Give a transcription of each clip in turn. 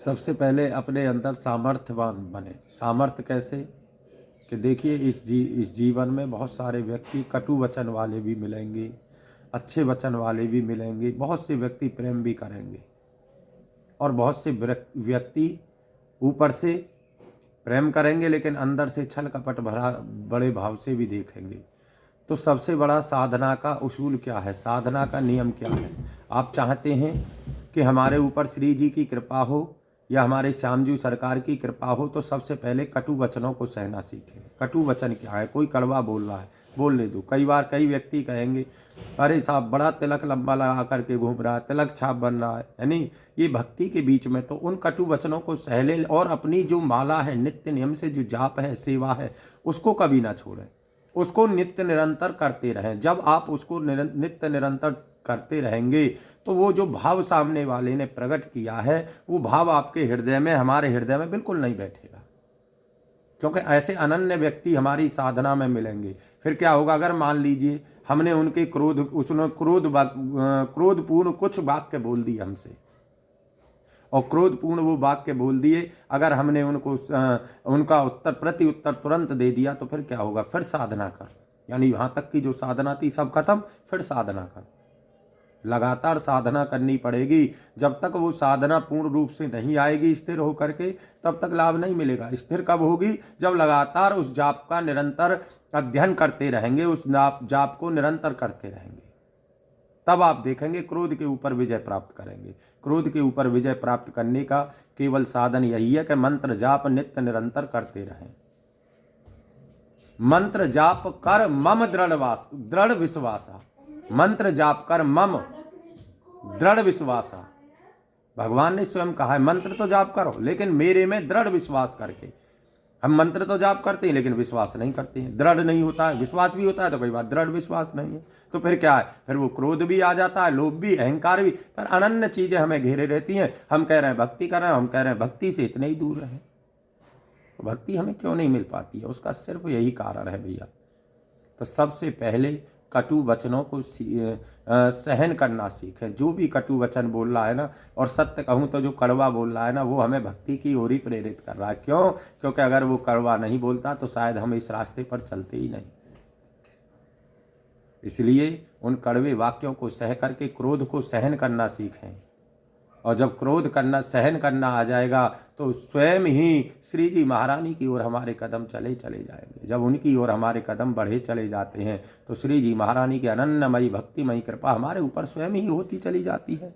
सबसे पहले अपने अंदर सामर्थ्यवान बने। सामर्थ्य कैसे? कि देखिए इस जीवन में बहुत सारे व्यक्ति कटु वचन वाले भी मिलेंगे, अच्छे वचन वाले भी मिलेंगे, बहुत से व्यक्ति प्रेम भी करेंगे और बहुत से व्यक्ति ऊपर से प्रेम करेंगे लेकिन अंदर से छल कपट भरा बड़े भाव से भी देखेंगे। तो सबसे बड़ा साधना का उसूल क्या है, साधना का नियम क्या है? आप चाहते हैं कि हमारे ऊपर श्री जी की कृपा हो या हमारे श्यामजी सरकार की कृपा हो, तो सबसे पहले कटु वचनों को सहना सीखें। कटु वचन क्या है? कोई कड़वा बोल रहा है, बोलने दो। कई बार कई व्यक्ति कहेंगे, अरे साहब बड़ा तिलक लंबा लगा करके घूम रहा है, तिलक छाप बन रहा है, यानी ये भक्ति के बीच में। तो उन कटु वचनों को सह ले और अपनी जो माला है, नित्य नियम से जो जाप है, सेवा है, उसको कभी ना छोड़ें। उसको नित्य निरंतर करते रहें। जब आप उसको नित्य निरंतर करते रहेंगे तो वो जो भाव सामने वाले ने प्रकट किया है, वो भाव आपके हृदय में, हमारे हृदय में बिल्कुल नहीं बैठेगा। क्योंकि ऐसे अनन्य व्यक्ति हमारी साधना में मिलेंगे। फिर क्या होगा? अगर मान लीजिए हमने उनके उसने क्रोधपूर्ण कुछ वाक्य बोल दिए हमसे, और क्रोधपूर्ण वो वाक्य बोल दिए, अगर हमने उनको उनका प्रति उत्तर तुरंत दे दिया, तो फिर क्या होगा? फिर साधना कर, यानी यहाँ तक की जो साधना थी सब खत्म, फिर साधना कर। लगातार साधना करनी पड़ेगी। जब तक वो साधना पूर्ण रूप से नहीं आएगी स्थिर होकर के, तब तक लाभ नहीं मिलेगा। स्थिर कब होगी? जब लगातार उस जाप का निरंतर अध्ययन करते रहेंगे, उस जाप को निरंतर करते रहेंगे, तब आप देखेंगे क्रोध के ऊपर विजय प्राप्त करेंगे। क्रोध के ऊपर विजय प्राप्त करने का केवल साधन यही है कि मंत्र जाप नित्य निरंतर करते रहें। मंत्र जाप कर मम दृढ़ विश्वासा। मंत्र जाप कर मम दृढ़ विश्वासा। भगवान ने स्वयं कहा है मंत्र तो जाप करो लेकिन मेरे में दृढ़ विश्वास करके। हम मंत्र तो जाप करते हैं लेकिन विश्वास नहीं करते हैं, दृढ़ नहीं होता है। विश्वास भी होता है तो कई बार दृढ़ विश्वास नहीं है, तो फिर क्या है? फिर वो क्रोध भी आ जाता है, लोभ भी, अहंकार भी, पर अनन्य चीजें हमें घेरे रहती हैं। हम कह रहे हैं भक्ति कर रहे हैं, हम कह रहे हैं भक्ति से इतने ही दूर रहे, तो भक्ति हमें क्यों नहीं मिल पाती है? उसका सिर्फ यही कारण है भैया। तो सबसे पहले कटु वचनों को सहन करना सीखें। जो भी कटु वचन बोल रहा है ना, और सत्य कहूँ तो जो कड़वा बोल रहा है ना, वो हमें भक्ति की ओर ही प्रेरित कर रहा है। क्यों? क्योंकि अगर वो कड़वा नहीं बोलता तो शायद हम इस रास्ते पर चलते ही नहीं। इसलिए उन कड़वे वाक्यों को सह करके क्रोध को सहन करना सीखें। और जब क्रोध करना, सहन करना आ जाएगा तो स्वयं ही श्री जी महारानी की ओर हमारे कदम चले जाएंगे। जब उनकी ओर हमारे कदम बढ़े चले जाते हैं तो श्री जी महारानी की अनन्यमयी भक्तिमयी कृपा हमारे ऊपर स्वयं ही होती चली जाती है।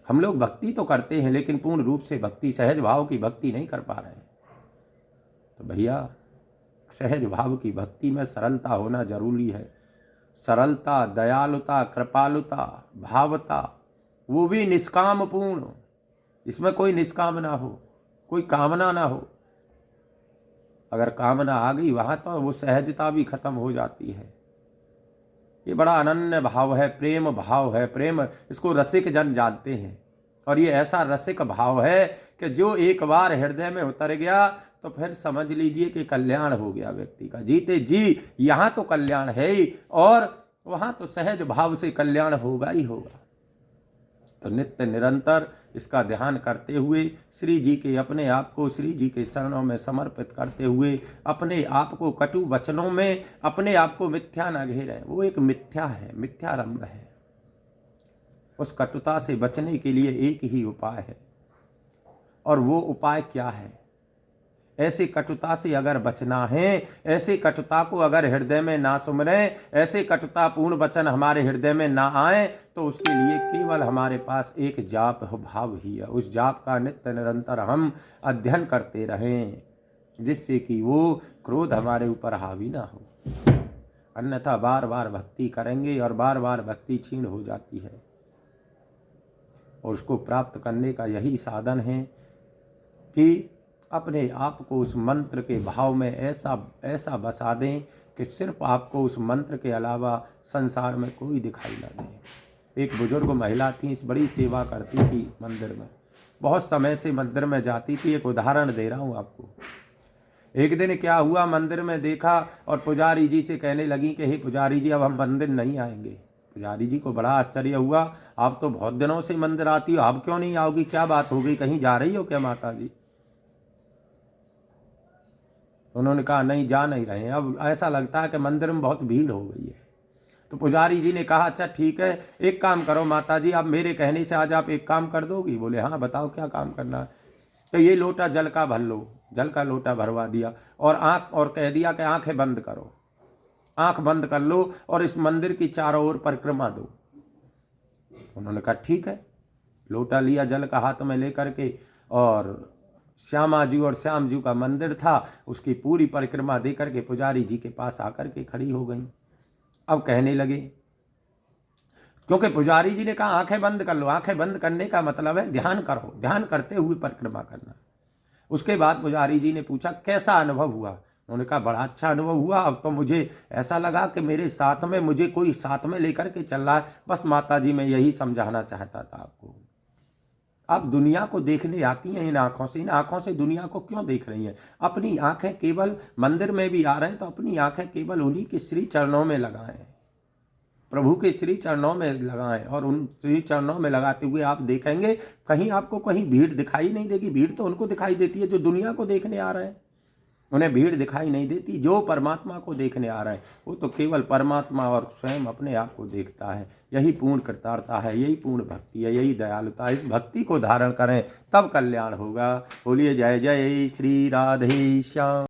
हम लोग भक्ति तो करते हैं लेकिन पूर्ण रूप से भक्ति, सहज भाव की भक्ति नहीं कर पा रहे हैं। तो भैया सहज भाव की भक्ति में सरलता होना जरूरी है। सरलता, दयालुता, कृपालुता, भावता, वो भी निष्काम पूर्ण। इसमें कोई निष्काम ना हो, कोई कामना ना हो। अगर कामना आ गई वहां तो वो सहजता भी खत्म हो जाती है। ये बड़ा अनन्य भाव है, प्रेम भाव है। प्रेम, इसको रसिक जन जानते हैं। और ये ऐसा रसिक भाव है कि जो एक बार हृदय में उतर गया तो फिर समझ लीजिए कि कल्याण हो गया व्यक्ति का। जीते जी यहाँ तो कल्याण है ही, और वहां तो सहज भाव से कल्याण होगा ही होगा। तो नित्य निरंतर इसका ध्यान करते हुए, श्री जी के अपने आप को श्री जी के शरणों में समर्पित करते हुए, अपने आप को कटु वचनों में अपने आप को मिथ्या न घेरें। वो एक मिथ्या है, मिथ्यारंभ है। उस कटुता से बचने के लिए एक ही उपाय है, और वो उपाय क्या है? ऐसी कटुता से अगर बचना है, ऐसी कटुता को अगर हृदय में ना सुमरें, ऐसे कटुता पूर्ण वचन हमारे हृदय में ना आए, तो उसके लिए केवल हमारे पास एक जाप भाव ही है। उस जाप का नित्य निरंतर हम अध्ययन करते रहें, जिससे कि वो क्रोध हमारे ऊपर हावी ना हो। अन्यथा बार बार भक्ति करेंगे और बार बार भक्ति क्षीण हो जाती है। और उसको प्राप्त करने का यही साधन है कि अपने आप को उस मंत्र के भाव में ऐसा बसा दें कि सिर्फ आपको उस मंत्र के अलावा संसार में कोई दिखाई ना दे। एक बुजुर्ग महिला थी, इस बड़ी सेवा करती थी मंदिर में, बहुत समय से मंदिर में जाती थी। एक उदाहरण दे रहा हूँ आपको। एक दिन क्या हुआ, मंदिर में देखा और पुजारी जी से कहने लगी कि हे पुजारी जी, अब हम मंदिर नहीं आएंगे। पुजारी जी को बड़ा आश्चर्य हुआ, आप तो बहुत दिनों से मंदिर आती हो, अब क्यों नहीं आओगी, क्या बात हो गई, कहीं जा रही हो क्या माता जी? उन्होंने कहा नहीं, जा नहीं रहे हैं, अब ऐसा लगता है कि मंदिर में बहुत भीड़ हो गई है। तो पुजारी जी ने कहा अच्छा ठीक है, एक काम करो माता जी, अब मेरे कहने से आज आप एक काम कर दोगी? बोले हाँ बताओ क्या काम करना है। तो ये लोटा जल का भर लो, जल का लोटा भरवा दिया और कह दिया कि आंखें बंद करो, आंख बंद कर लो और इस मंदिर की चारों ओर परिक्रमा दो। उन्होंने कहा ठीक है। लोटा लिया जल का हाथ में लेकर के, और श्यामा जी और श्याम जी का मंदिर था, उसकी पूरी परिक्रमा दे करके पुजारी जी के पास आकर के खड़ी हो गई। अब कहने लगे, क्योंकि पुजारी जी ने कहा आंखें बंद कर लो, आंखें बंद करने का मतलब है ध्यान करो, ध्यान करते हुए परिक्रमा करना। उसके बाद पुजारी जी ने पूछा कैसा अनुभव हुआ? उन्होंने कहा बड़ा अच्छा अनुभव हुआ, अब तो मुझे ऐसा लगा कि मेरे साथ में मुझे कोई साथ में लेकर के चल रहा है। बस माता जी मैं यही समझाना चाहता था आपको, आप दुनिया को देखने आती हैं इन आंखों से दुनिया को क्यों देख रही हैं? अपनी आंखें केवल मंदिर में भी आ रहे हैं तो अपनी आंखें केवल उन्हीं के श्री चरणों में लगाएं, प्रभु के श्री चरणों में लगाएं, और उन श्री चरणों में लगाते हुए आप देखेंगे कहीं आपको कहीं भीड़ दिखाई नहीं देगी। भीड़ तो उनको दिखाई देती है जो दुनिया को देखने आ रहे हैं, उन्हें भीड़ दिखाई नहीं देती। जो परमात्मा को देखने आ रहा है वो तो केवल परमात्मा और स्वयं अपने आप को देखता है। यही पूर्ण कृतार्थता है, यही पूर्ण भक्ति है, यही दयालुता। इस भक्ति को धारण करें तब कल्याण होगा। बोलिए जय जय श्री राधे श्याम।